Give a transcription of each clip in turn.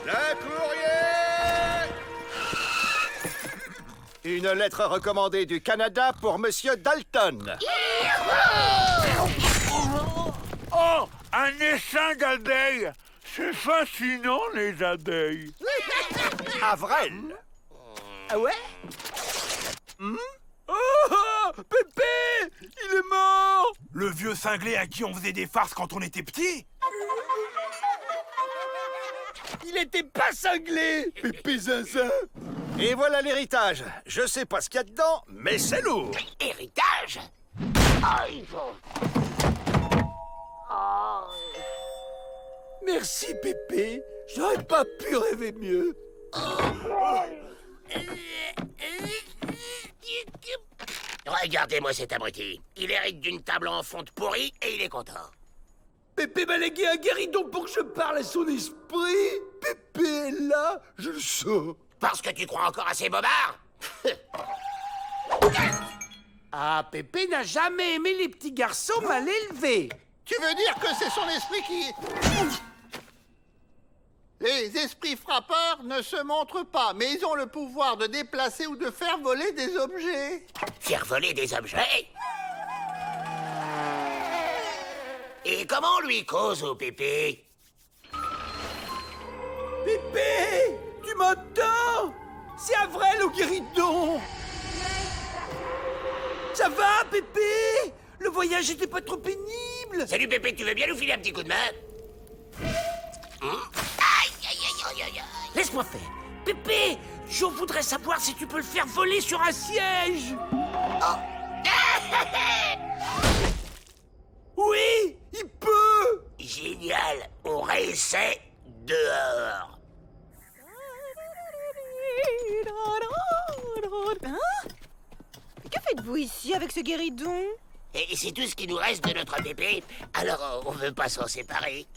Le courrier! Une lettre recommandée du Canada pour Monsieur Dalton. Oh, un essaim d'abeilles! C'est fascinant, les abeilles. Avril. Ah ouais? Oh, Pépé! Il est mort! Le vieux cinglé à qui on faisait des farces quand on était petit? Il était pas cinglé! Pépé Zinzin! Et voilà l'héritage. Je sais pas ce qu'il y a dedans, mais c'est lourd. Héritage? Merci, Pépé. J'aurais pas pu rêver mieux. Regardez-moi cet abruti. Il hérite d'une table en fonte pourrie et il est content. Pépé m'a légué un guéridon pour que je parle à son esprit. Pépé est là, je le sens. Parce que tu crois encore à ces bobards? Ah, Pépé n'a jamais aimé les petits garçons mal élevés. Tu veux dire que c'est son esprit qui... Les esprits frappeurs ne se montrent pas, mais ils ont le pouvoir de déplacer ou de faire voler des objets. Faire voler des objets? Et comment on lui cause au Pépé? Pépé, tu m'entends? C'est Avril au guéridon. Ça va, Pépé? Le voyage était pas trop pénible. Salut Pépé, tu veux bien nous filer un petit coup de main? Aïe, aïe, aïe, aïe, aïe, aïe. Laisse-moi faire. Pépé, je voudrais savoir si tu peux le faire voler sur un siège. Oui, il peut. Génial, on réessaie dehors. Hein? Que faites-vous ici avec ce guéridon? Et c'est tout ce qui nous reste de notre Pépé, alors on veut pas s'en séparer.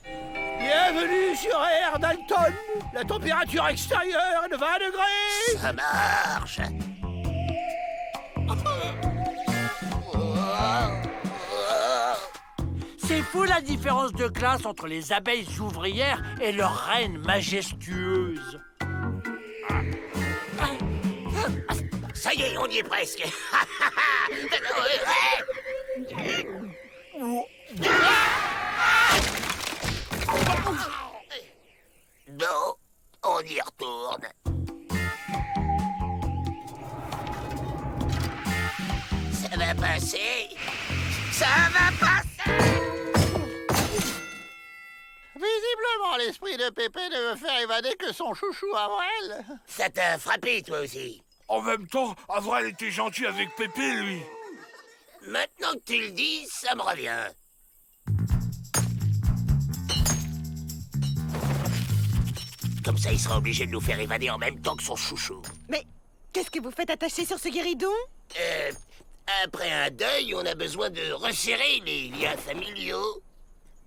Bienvenue sur Air Dalton. La température extérieure est de 20 degrés. Ça marche. C'est fou la différence de classe entre les abeilles ouvrières et leur reine majestueuse. Ça y est, on y est presque. Non, on y retourne. Ça va passer. Ça va passer. Visiblement, l'esprit de Pépé ne veut faire évader que son chouchou Avril. Ça t'a frappé, toi aussi. En même temps, Avril était gentil avec Pépé, lui. Maintenant que tu le dis, ça me revient. Comme ça, il sera obligé de nous faire évader en même temps que son chouchou. Mais qu'est-ce que vous faites attacher sur ce guéridon? Après un deuil, on a besoin de resserrer les liens familiaux.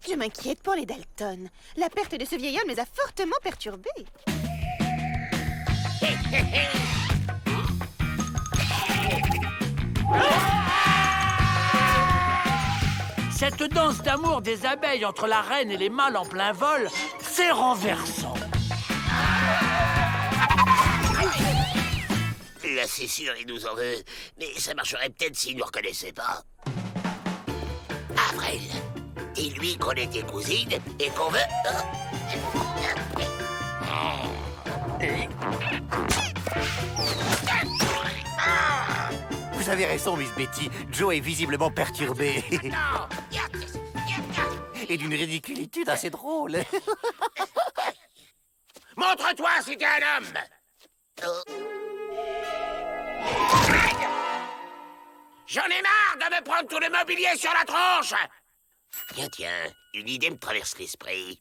Je m'inquiète pour les Dalton. La perte de ce vieil homme les a fortement perturbés. Cette danse d'amour des abeilles entre la reine et les mâles en plein vol, c'est renversant. Là, c'est sûr, il nous en veut. Mais ça marcherait peut-être s'il nous reconnaissait pas. Avril, dis-lui qu'on est tes cousines et qu'on veut... Vous avez raison, Miss Betty. Joe est visiblement perturbé. Non. Et d'une ridiculitude assez drôle. Montre-toi si t'es un homme. J'en ai marre de me prendre tout le mobilier sur la tronche. Tiens, une idée me traverse l'esprit.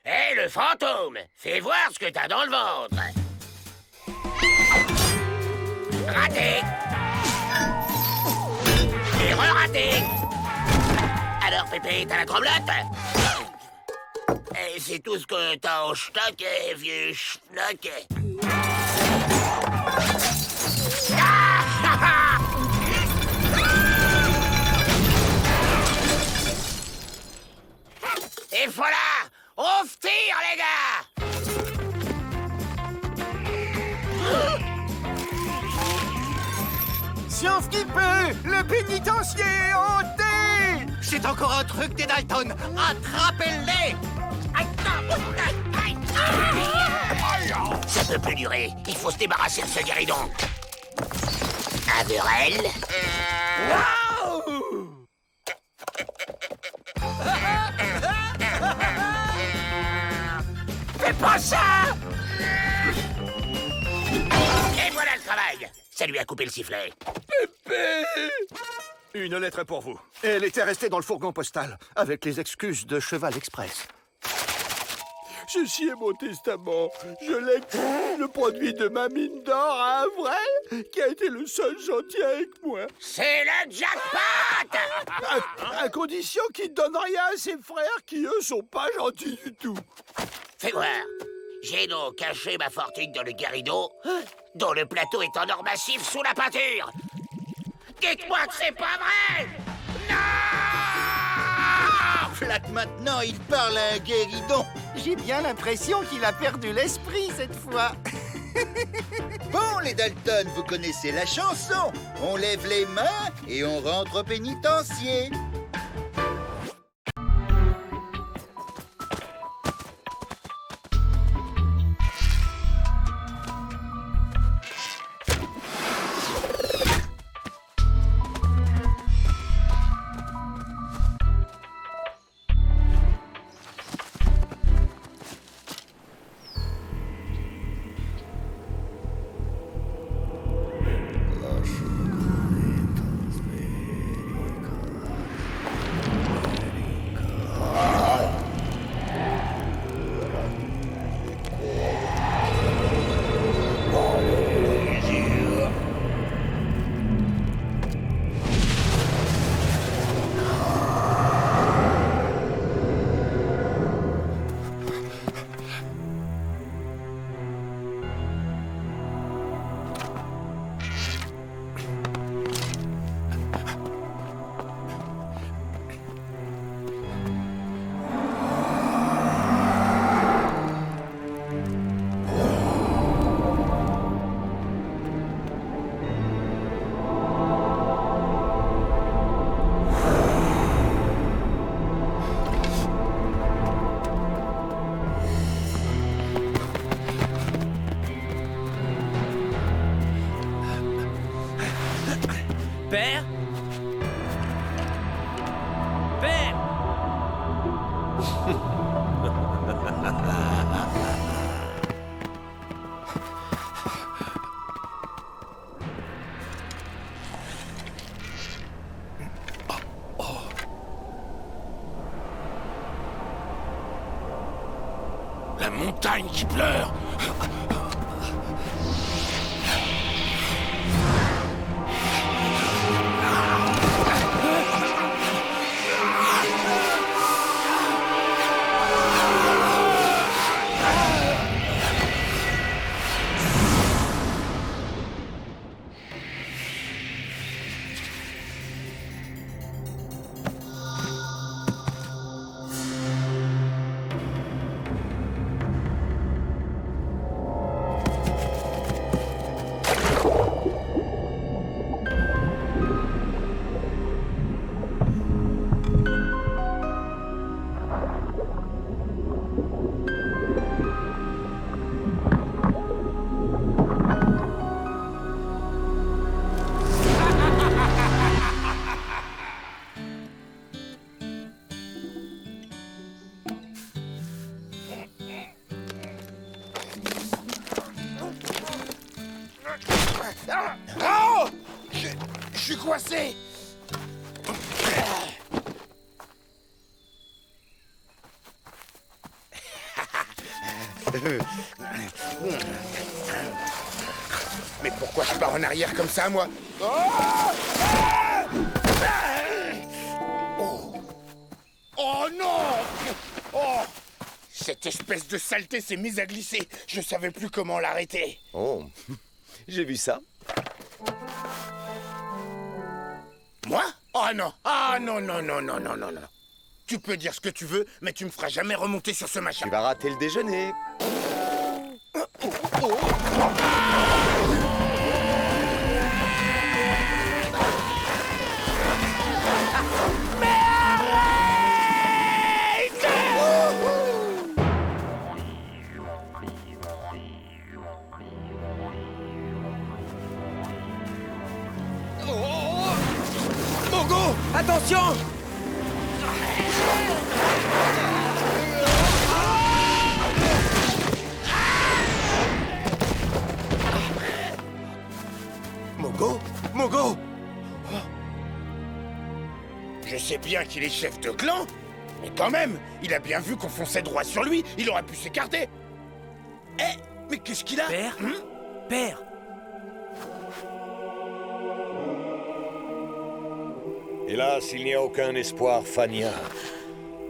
Hé, le fantôme, fais voir ce que t'as dans le ventre. Raté. Et re-raté. Alors, Pépé, t'as la tremblote? Et c'est tout ce que t'as en stock, vieux schnock. Et voilà! On tire, les gars! Science qui peut, le pénitencier est hanté! C'est encore un truc des Dalton. Attrapez-les! Ça peut plus durer. Il faut se débarrasser de ce guéridon. Averell. Fais pas ça! Et voilà le travail. Ça lui a coupé le sifflet. Une lettre pour vous. Elle était restée dans le fourgon postal, avec les excuses de Cheval Express. Ceci est mon testament. Je lègue le produit de ma mine d'or à Avril, qui a été le seul gentil avec moi. C'est le jackpot! À condition qu'il ne donne rien à ses frères, qui eux sont pas gentils du tout. Fais voir. J'ai donc caché ma fortune dans le guéridon, dont le plateau est en or massif sous la peinture. Dites-moi que c'est pas vrai! Non! Flac, maintenant, il parle à un guéridon. J'ai bien l'impression qu'il a perdu l'esprit cette fois. Bon, les Dalton, vous connaissez la chanson. On lève les mains et on rentre au pénitencier. Père? Père? La montagne qui pleure. Oh! Je suis coincé. Mais pourquoi je pars en arrière comme ça, moi? Oh non! Oh! Cette espèce de saleté s'est mise à glisser. Je savais plus comment l'arrêter. Oh, j'ai vu ça. Moi? Oh non! Ah non, non, non, non, non, non, non. Tu peux dire ce que tu veux, mais tu me feras jamais remonter sur ce machin. Tu vas rater le déjeuner. Mogo, attention! Mogo? Mogo? Je sais bien qu'il est chef de clan, mais quand même, il a bien vu qu'on fonçait droit sur lui, il aurait pu s'écarter. Eh, mais qu'est-ce qu'il a? Père? Père! Hélas, il n'y a aucun espoir, Fania.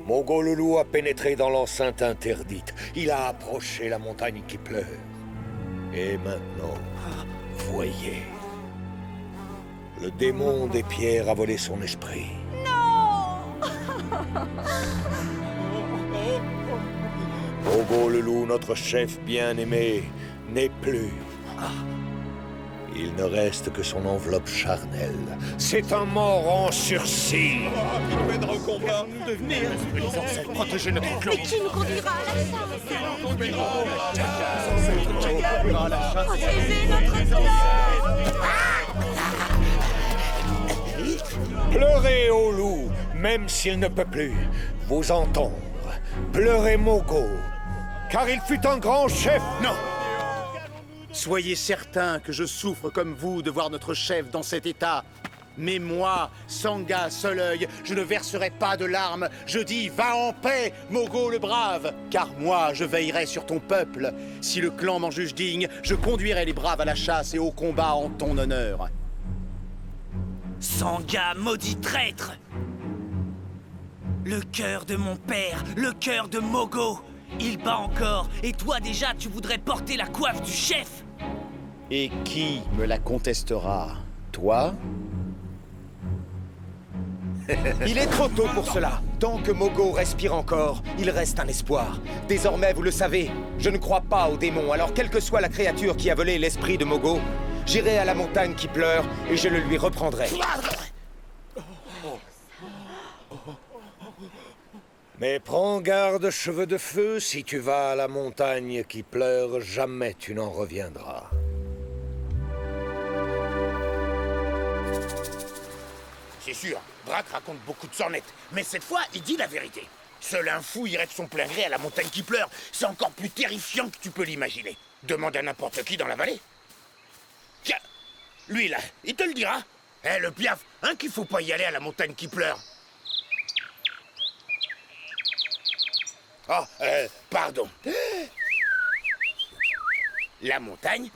Mogo le loup a pénétré dans l'enceinte interdite. Il a approché la montagne qui pleure. Et maintenant, voyez. Le démon des pierres a volé son esprit. Mogo le loup, notre chef bien-aimé, n'est plus. Il ne reste que son enveloppe charnelle. C'est un mort en sursis. Protéger notre clan. Mais qui nous conduira à la chasse? Protégez notre clan! Pleurez au loup, même s'il ne peut plus vous entendre. Pleurez Mogo, car il fut un grand chef. Non! Soyez certains que je souffre comme vous de voir notre chef dans cet état. Mais moi, Sangha Seul-Œil, je ne verserai pas de larmes. Je dis, va en paix, Mogo le brave. Car moi, je veillerai sur ton peuple. Si le clan m'en juge digne, je conduirai les braves à la chasse et au combat en ton honneur. Sangha, maudit traître! Le cœur de mon père, le cœur de Mogo, il bat encore, et toi déjà tu voudrais porter la coiffe du chef! Et qui me la contestera? Toi? Il est trop tôt pour cela. Tant que Mogo respire encore, il reste un espoir. Désormais, vous le savez, je ne crois pas aux démons. Alors, quelle que soit la créature qui a volé l'esprit de Mogo, j'irai à la montagne qui pleure et je le lui reprendrai. Mais prends garde, cheveux de feu, si tu vas à la montagne qui pleure, jamais tu n'en reviendras. C'est sûr, Braque raconte beaucoup de sornettes, mais cette fois, il dit la vérité. Seul un fou irait de son plein gré à la montagne qui pleure. C'est encore plus terrifiant que tu peux l'imaginer. Demande à n'importe qui dans la vallée. Tiens, lui là, il te le dira. Eh, le piaf, hein, qu'il faut pas y aller à la montagne qui pleure. Oh, pardon. La montagne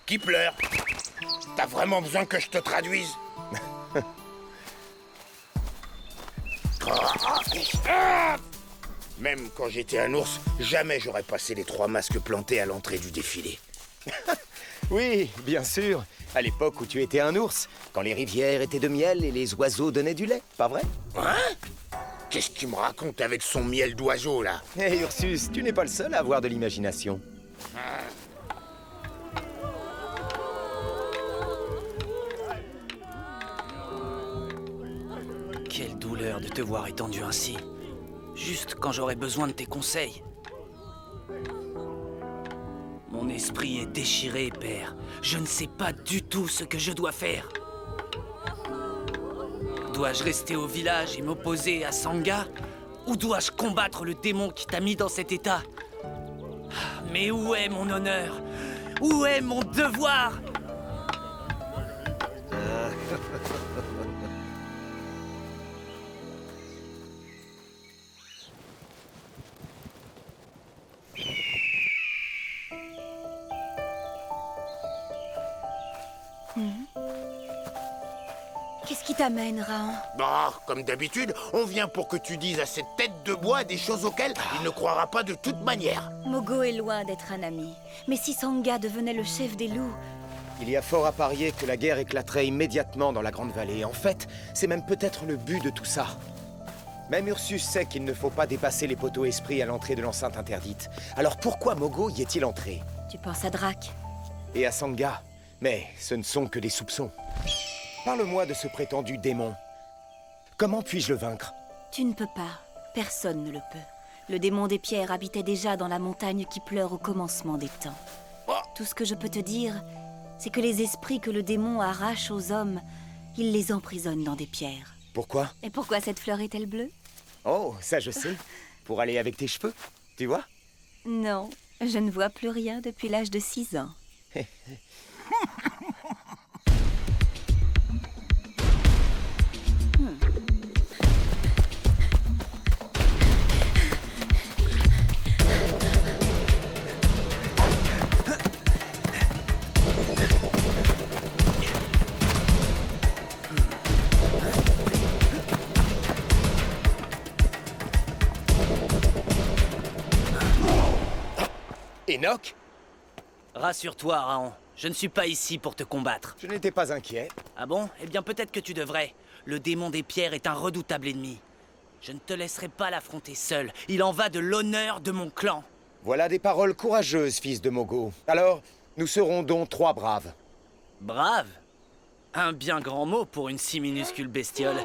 qui pleure. T'as vraiment besoin que je te traduise? Même quand j'étais un ours, jamais j'aurais passé les 3 masques plantés à l'entrée du défilé. Oui, bien sûr. À l'époque où tu étais un ours, quand les rivières étaient de miel et les oiseaux donnaient du lait, pas vrai? Hein? Qu'est-ce qu'il me raconte avec son miel d'oiseau, là? Hé, Ursus, tu n'es pas le seul à avoir de l'imagination. Quelle douleur de te voir étendu ainsi. Juste quand j'aurais besoin de tes conseils. Mon esprit est déchiré, père. Je ne sais pas du tout ce que je dois faire. Dois-je rester au village et m'opposer à Sangha? Ou dois-je combattre le démon qui t'a mis dans cet état? Mais où est mon honneur? Où est mon devoir? Qu'est-ce qui t'amène, Rahan? Bah, comme d'habitude, on vient pour que tu dises à cette tête de bois des choses auxquelles il ne croira pas de toute manière. Mogo est loin d'être un ami. Mais si Sangha devenait le chef des loups... Il y a fort à parier que la guerre éclaterait immédiatement dans la Grande Vallée. En fait, c'est même peut-être le but de tout ça. Même Ursus sait qu'il ne faut pas dépasser les poteaux esprits à l'entrée de l'enceinte interdite. Alors pourquoi Mogo y est-il entré? Tu penses à Drac? Et à Sangha. Mais ce ne sont que des soupçons. Parle-moi de ce prétendu démon. Comment puis-je le vaincre? Tu ne peux pas. Personne ne le peut. Le démon des pierres habitait déjà dans la montagne qui pleure au commencement des temps. Tout ce que je peux te dire, c'est que les esprits que le démon arrache aux hommes, il les emprisonne dans des pierres. Pourquoi? Et pourquoi cette fleur est-elle bleue? Oh, ça je sais. Pour aller avec tes cheveux, tu vois? Non, je ne vois plus rien depuis l'âge de 6 ans. Enoch? Rassure-toi, Rahan. Je ne suis pas ici pour te combattre. Je n'étais pas inquiet. Ah bon? Eh bien peut-être que tu devrais. Le démon des pierres est un redoutable ennemi. Je ne te laisserai pas l'affronter seul. Il en va de l'honneur de mon clan. Voilà des paroles courageuses, fils de Mogo. Alors, nous serons donc 3 braves. Brave? Un bien grand mot pour une si minuscule bestiole.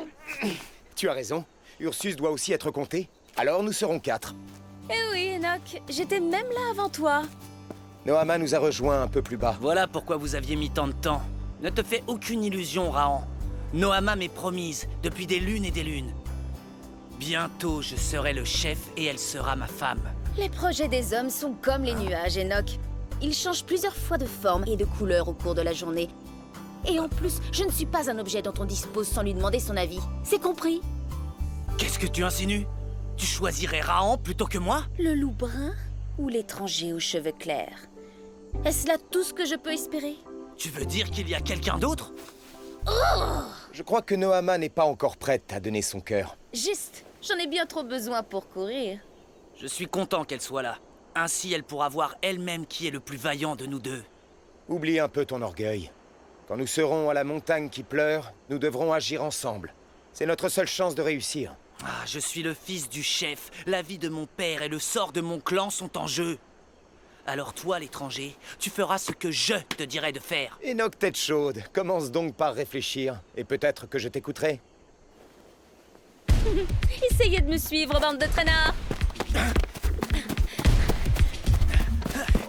Tu as raison. Ursus doit aussi être compté. Alors nous serons 4. Eh oui, Enoch, j'étais même là avant toi. Noama nous a rejoints un peu plus bas. Voilà pourquoi vous aviez mis tant de temps. Ne te fais aucune illusion, Rahan. Noama m'est promise depuis des lunes et des lunes. Bientôt, je serai le chef et elle sera ma femme. Les projets des hommes sont comme les nuages, Enoch. Ils changent plusieurs fois de forme et de couleur au cours de la journée. Et en plus, je ne suis pas un objet dont on dispose sans lui demander son avis. C'est compris? Qu'est-ce que tu insinues? Tu choisirais Rahan plutôt que moi? Le loup brun ou l'étranger aux cheveux clairs? Est-ce là tout ce que je peux espérer? Tu veux dire qu'il y a quelqu'un d'autre? Oh! Je crois que Noama n'est pas encore prête à donner son cœur. Juste, j'en ai bien trop besoin pour courir. Je suis content qu'elle soit là. Ainsi, elle pourra voir elle-même qui est le plus vaillant de nous deux. Oublie un peu ton orgueil. Quand nous serons à la montagne qui pleure, nous devrons agir ensemble. C'est notre seule chance de réussir. Ah, je suis le fils du chef. La vie de mon père et le sort de mon clan sont en jeu. Alors toi, l'étranger, tu feras ce que je te dirai de faire. Enoch tête chaude, commence donc par réfléchir, et peut-être que je t'écouterai. Essayez de me suivre, bande de traînards.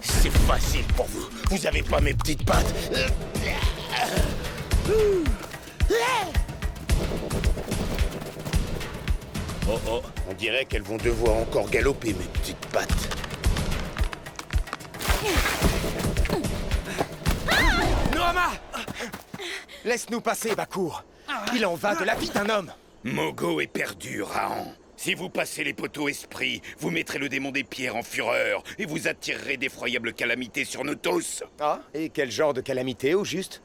C'est facile pour vous. Vous avez pas mes petites pattes. Oh oh, on dirait qu'elles vont devoir encore galoper, mes petites pattes. Noama! Laisse-nous passer, Bakour. Il en va de la vie d'un homme. Mogo est perdu, Rahan. Si vous passez les poteaux esprits, vous mettrez le démon des pierres en fureur et vous attirerez d'effroyables calamités sur nous tous. Ah, et quel genre de calamité, au juste?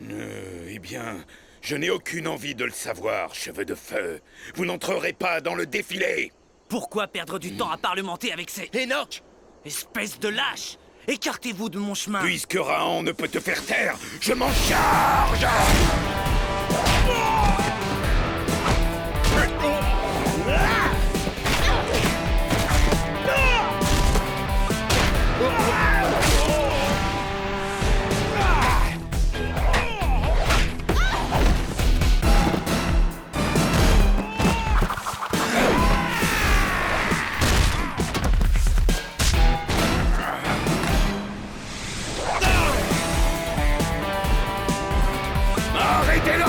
Eh bien, je n'ai aucune envie de le savoir, cheveux de feu. Vous n'entrerez pas dans le défilé. Pourquoi perdre du temps à parlementer avec ces... Enoch! Espèce de lâche! Écartez-vous de mon chemin! Puisque Rahan ne peut te faire taire, je m'en charge! Arrêtez-le!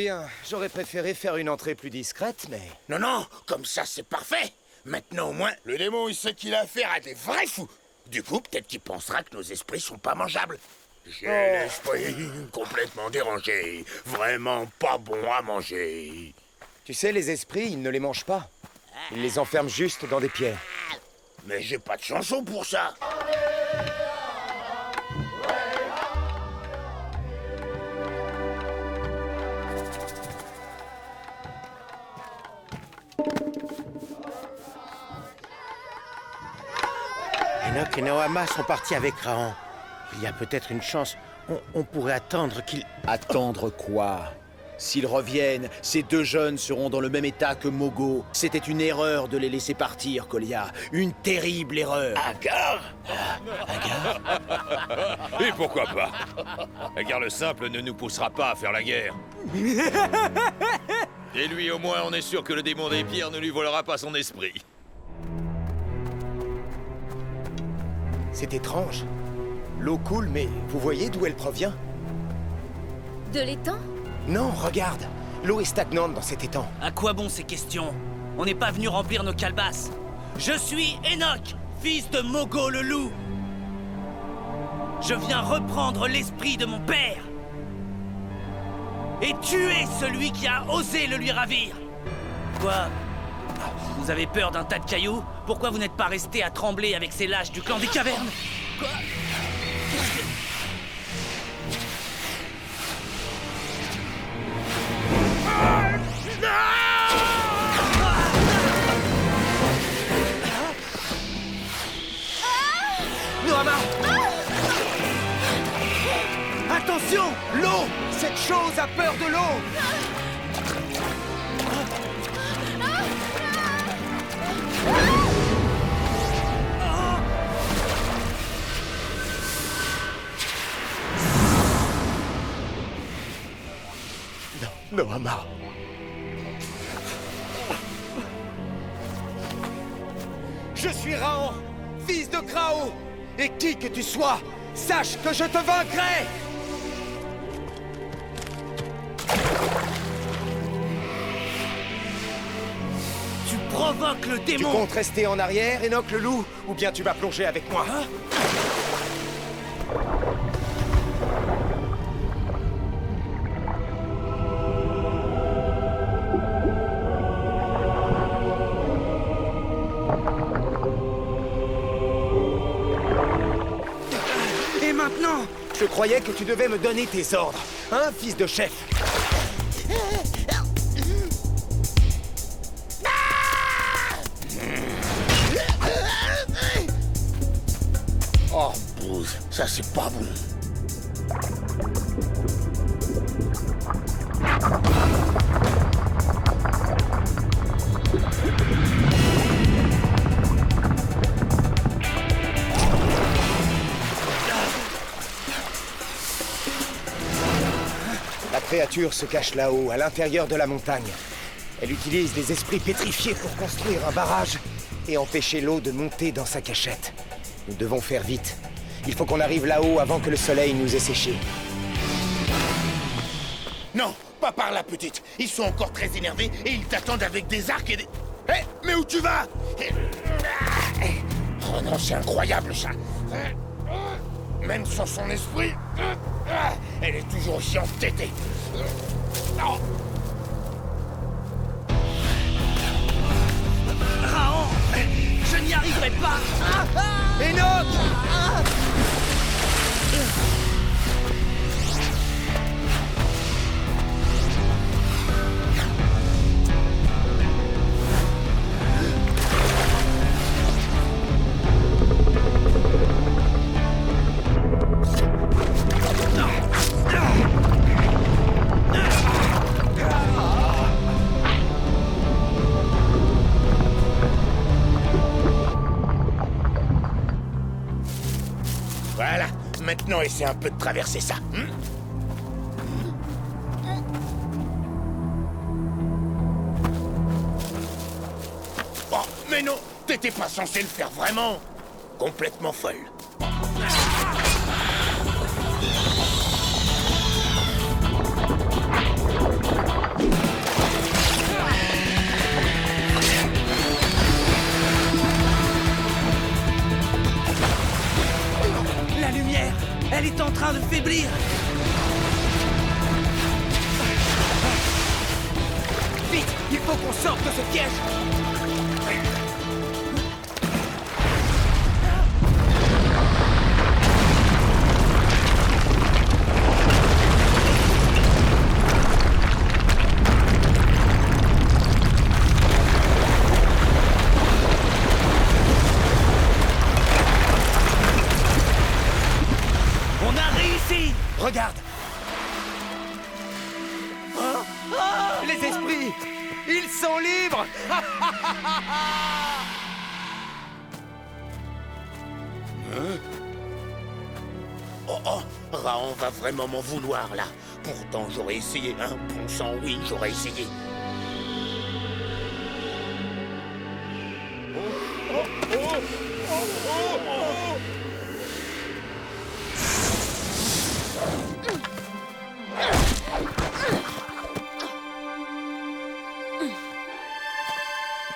bien, j'aurais préféré faire une entrée plus discrète, mais... Non, non, comme ça c'est parfait. Maintenant au moins, le démon il sait qu'il a affaire à des vrais fous. Du coup, peut-être qu'il pensera que nos esprits sont pas mangeables. J'ai l'esprit complètement dérangé. Vraiment pas bon à manger. Tu sais, les esprits, ils ne les mangent pas. Ils les enferment juste dans des pierres. Mais j'ai pas de chanson pour ça. Enoch et Noama sont partis avec Rahan. Il y a peut-être une chance. On pourrait attendre qu'ils... Attendre quoi? S'ils reviennent, ces deux jeunes seront dans le même état que Mogo. C'était une erreur de les laisser partir, Kolia. Une terrible erreur. Agar Et pourquoi pas? Agar le simple ne nous poussera pas à faire la guerre. Et lui, au moins, on est sûr que le démon des pierres ne lui volera pas son esprit. C'est étrange. L'eau coule, mais vous voyez d'où elle provient? De l'étang? Non, regarde. L'eau est stagnante dans cet étang. À quoi bon ces questions? On n'est pas venu remplir nos calebasses. Je suis Enoch, fils de Mogo le loup. Je viens reprendre l'esprit de mon père. Et tuer celui qui a osé le lui ravir. Quoi? Vous avez peur d'un tas de cailloux? Pourquoi vous n'êtes pas resté à trembler avec ces lâches du clan des cavernes? Quoi? Noama! Attention! L'eau! Cette chose a peur de l'eau! Non, Noama. Je suis Rahan, fils de Krao. Et qui que tu sois, sache que je te vaincrai! Tu provoques le démon! Tu comptes rester en arrière, Enoch le loup, ou bien tu vas plonger avec moi? Et maintenant? Je croyais que tu devais me donner tes ordres, hein, fils de chef? Oh, bouse, ça c'est pas bon. La créature se cache là-haut, à l'intérieur de la montagne. Elle utilise des esprits pétrifiés pour construire un barrage et empêcher l'eau de monter dans sa cachette. Nous devons faire vite. Il faut qu'on arrive là-haut avant que le soleil nous ait séchés. Non, pas par là, petite. Ils sont encore très énervés et ils t'attendent avec des arcs et des... Hé, mais où tu vas? Oh non, c'est incroyable, ça. Même sans son esprit, elle est toujours aussi entêtée. Rahan, je n'y arriverai pas. Enoch! Voilà, maintenant essaie un peu de traverser ça. Oh, mais non, t'étais pas censé le faire vraiment. Complètement folle. Elle est en train de faiblir. Vite, il faut qu'on sorte de ce piège. On a réussi. Regarde. Les esprits, ils sont libres. Oh, Raon va vraiment m'en vouloir, là. Pourtant, j'aurais essayé, hein. Bon sang, oui, j'aurais essayé.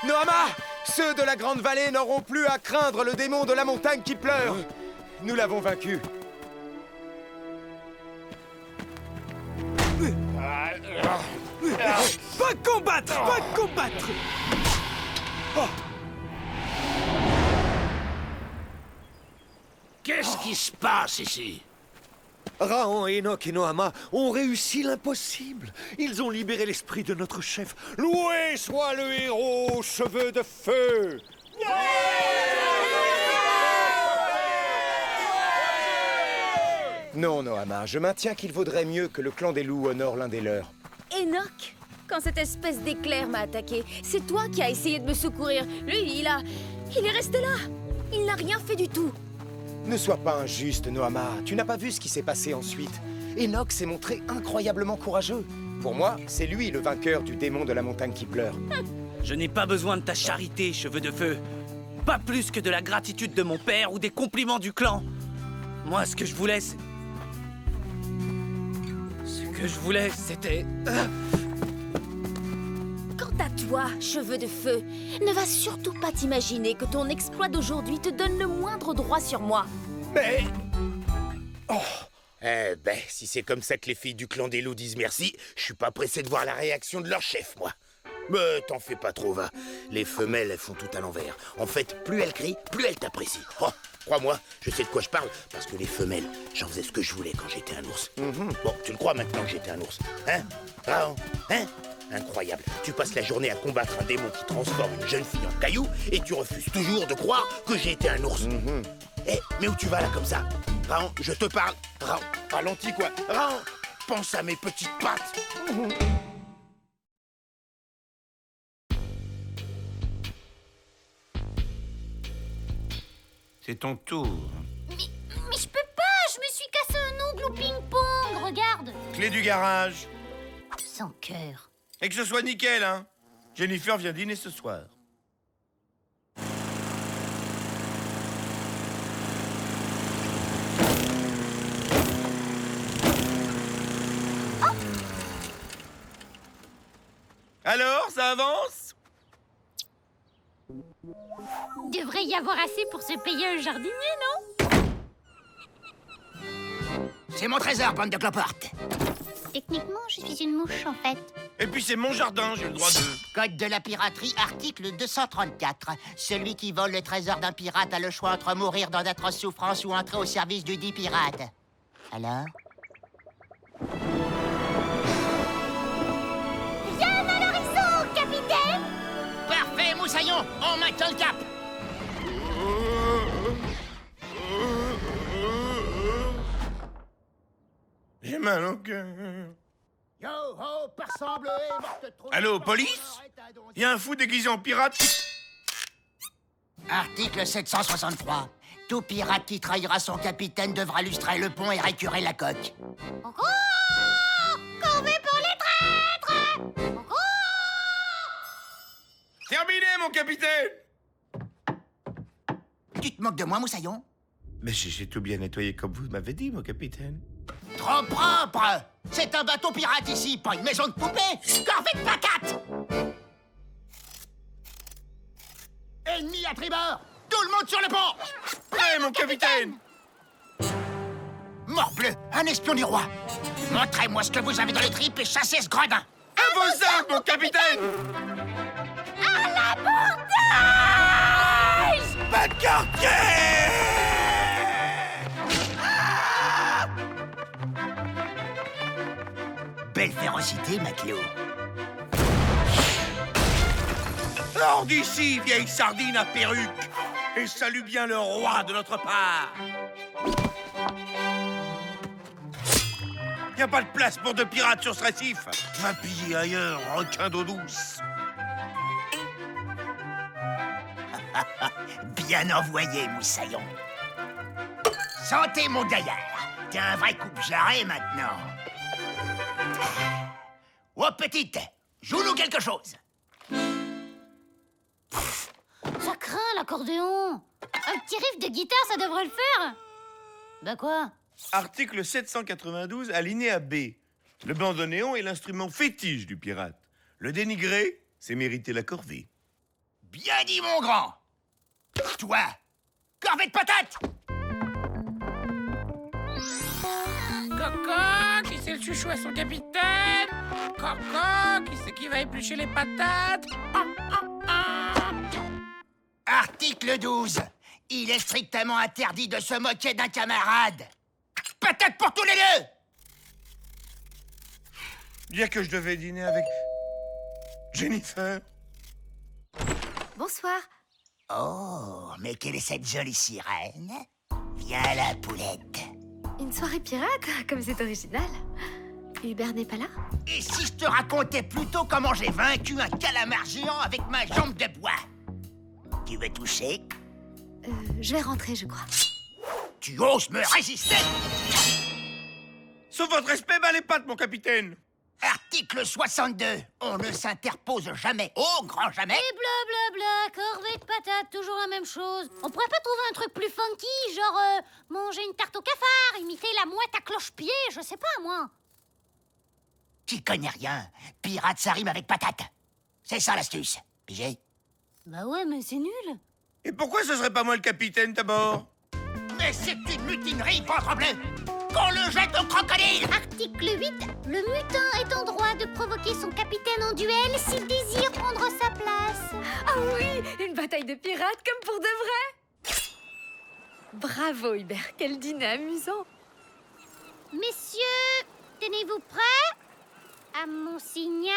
Noama, ceux de la Grande Vallée n'auront plus à craindre le démon de la montagne qui pleure. Nous l'avons vaincu. Pas combattre, pas combattre. Qu'est-ce qui se passe ici? Raon, Enoch et Noama ont réussi l'impossible. Ils ont libéré l'esprit de notre chef. Loué soit le héros aux cheveux de feu! Non, Noama, je maintiens qu'il vaudrait mieux que le clan des loups honore l'un des leurs. Enoch, quand cette espèce d'éclair m'a attaqué, c'est toi qui as essayé de me secourir. Lui, il est resté là. Il n'a rien fait du tout. Ne sois pas injuste, Noama. Tu n'as pas vu ce qui s'est passé ensuite. Enoch s'est montré incroyablement courageux. Pour moi, c'est lui le vainqueur du démon de la montagne qui pleure. Je n'ai pas besoin de ta charité, cheveux de feu. Pas plus que de la gratitude de mon père ou des compliments du clan. Moi, ce que je voulais, c'était... Quant à toi, cheveux de feu, ne va surtout pas t'imaginer que ton exploit d'aujourd'hui te donne le moindre droit sur moi. Mais... Oh. Eh ben, si c'est comme ça que les filles du clan des loups disent merci, je suis pas pressé de voir la réaction de leur chef, moi. Mais t'en fais pas trop, va. Les femelles, elles font tout à l'envers. En fait, plus elles crient, plus elles t'apprécient. Oh, crois-moi, je sais de quoi je parle, parce que les femelles, j'en faisais ce que je voulais quand j'étais un ours. Bon, tu le crois maintenant que j'étais un ours, hein? Raon, hein? Incroyable. Tu passes la journée à combattre un démon qui transforme une jeune fille en caillou et tu refuses toujours de croire que j'ai été un ours. Eh, mais où tu vas là comme ça? Raon, je te parle. Raon, ralentis quoi. Raon, pense à mes petites pattes. C'est ton tour. Mais je peux pas, je me suis cassé un ongle au ping-pong, regarde. Clé du garage. Sans cœur. Et que ce soit nickel, hein. Jennifer vient dîner ce soir. Alors, ça avance? Devrait y avoir assez pour se payer un jardinier, non? C'est mon trésor, bande de cloportes. Techniquement, je suis une mouche, en fait. Et puis c'est mon jardin, j'ai le droit de... Code de la piraterie, article 234. Celui qui vole le trésor d'un pirate a le choix entre mourir dans d'atroces souffrances ou entrer au service du dit pirate. Alors? Yann à l'horizon, capitaine! Parfait, Moussaillon, on maintient le cap. J'ai mal au cœur. Yo ho, persan bleu et morte trop. Allô, police? Il y a un fou déguisé en pirate qui... Article 763. Tout pirate qui trahira son capitaine devra lustrer le pont et récurer la coque. Corvée pour les traîtres! Terminé, mon capitaine! Tu te moques de moi, Moussaillon? Mais j'ai tout bien nettoyé comme vous m'avez dit, mon capitaine. Trop propre! C'est un bateau pirate ici, pas une maison de poupée! Corvée de pacate! Ennemi à tribord! Tout le monde sur le pont! Prêt, mon capitaine! Morbleu, un espion du roi. Montrez-moi ce que vous avez dans les tripes et chassez ce gredin. À vos ordres, mon capitaine! À l'abordage! Pas de quartier! Belle férocité, matelot. Hors d'ici, vieille sardine à perruque! Et salue bien le roi de notre part! Y a pas de place pour deux pirates sur ce récif! Va piller ailleurs, requin d'eau douce! Bien envoyé, moussaillon. Santé, mon gaillard. T'es un vrai coupe-jarret maintenant. Oh, petite, joue-nous quelque chose. Ça craint, l'accordéon. Un petit riff de guitare, ça devrait le faire. Bah quoi? Article 792, alinéa B. Le bandoneon est l'instrument fétiche du pirate. Le dénigrer, c'est mériter la corvée. Bien dit, mon grand. Toi, corvée de patates. Coco, qui c'est le chouchou à son capitaine? Coco, qui c'est qui va éplucher les patates? Article 12. Il est strictement interdit de se moquer d'un camarade. Patate pour tous les deux. Dire que je devais dîner avec Jennifer. Bonsoir. Oh, mais quelle est cette jolie sirène? Viens là, poulette. Une soirée pirate, comme c'est original. Hubert n'est pas là? Et si je te racontais plutôt comment j'ai vaincu un calamar géant avec ma jambe de bois? Tu veux toucher? Je vais rentrer, je crois. Tu oses me résister? Sauf votre respect, bat les pattes, mon capitaine. Article 62. On ne s'interpose jamais, au grand jamais. Et blablabla, corvée de patates, toujours la même chose. On pourrait pas trouver un truc plus funky, genre manger une tarte au cafard, imiter la mouette à cloche-pied, je sais pas moi. Qui connaît rien. Pirate, ça rime avec patate. C'est ça l'astuce. Pigé? Bah ouais, mais c'est nul. Et pourquoi ce serait pas moi le capitaine, d'abord? Mais c'est une mutinerie, ventre bleu. Qu'on le jette au crocodile. Article 8. Le mutin est en droit de provoquer son capitaine en duel s'il désire prendre sa place. Ah oui, une bataille de pirates comme pour de vrai. Bravo Hubert, quel dîner amusant. Messieurs, tenez-vous prêts? À mon signal.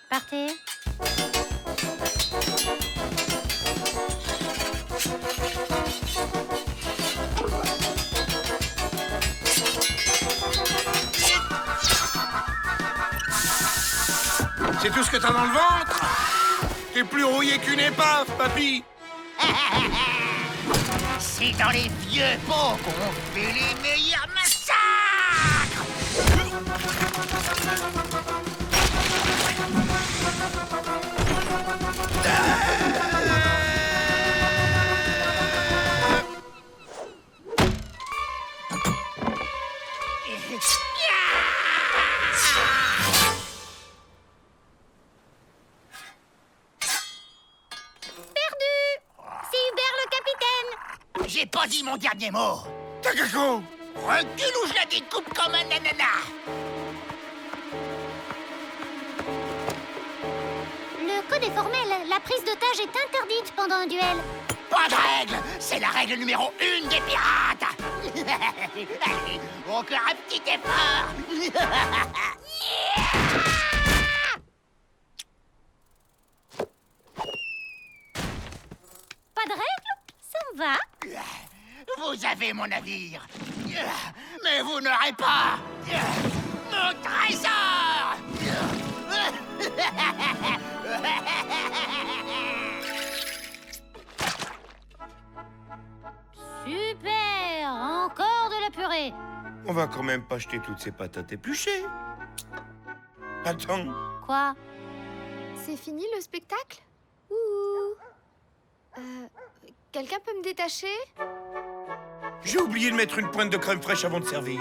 Partez. C'est tout ce que t'as dans le ventre? T'es plus rouillé qu'une épave, papy! C'est dans les vieux pots qu'on fait les meilleurs massacres. J'ai pas dit mon dernier mot. Takako! Recule ou je la découpe comme un ananas. Le code est formel. La prise d'otage est interdite pendant un duel. Pas de règle. C'est la règle numéro 1 des pirates. Allez, encore un petit effort. Pas de règle? Ça me va. Vous avez mon navire, mais vous n'aurez pas mon trésor. Super! Encore de la purée. On va quand même pas jeter toutes ces patates épluchées. Attends. Quoi? C'est fini le spectacle? Ouh. Quelqu'un peut me détacher? J'ai oublié de mettre une pointe de crème fraîche avant de servir.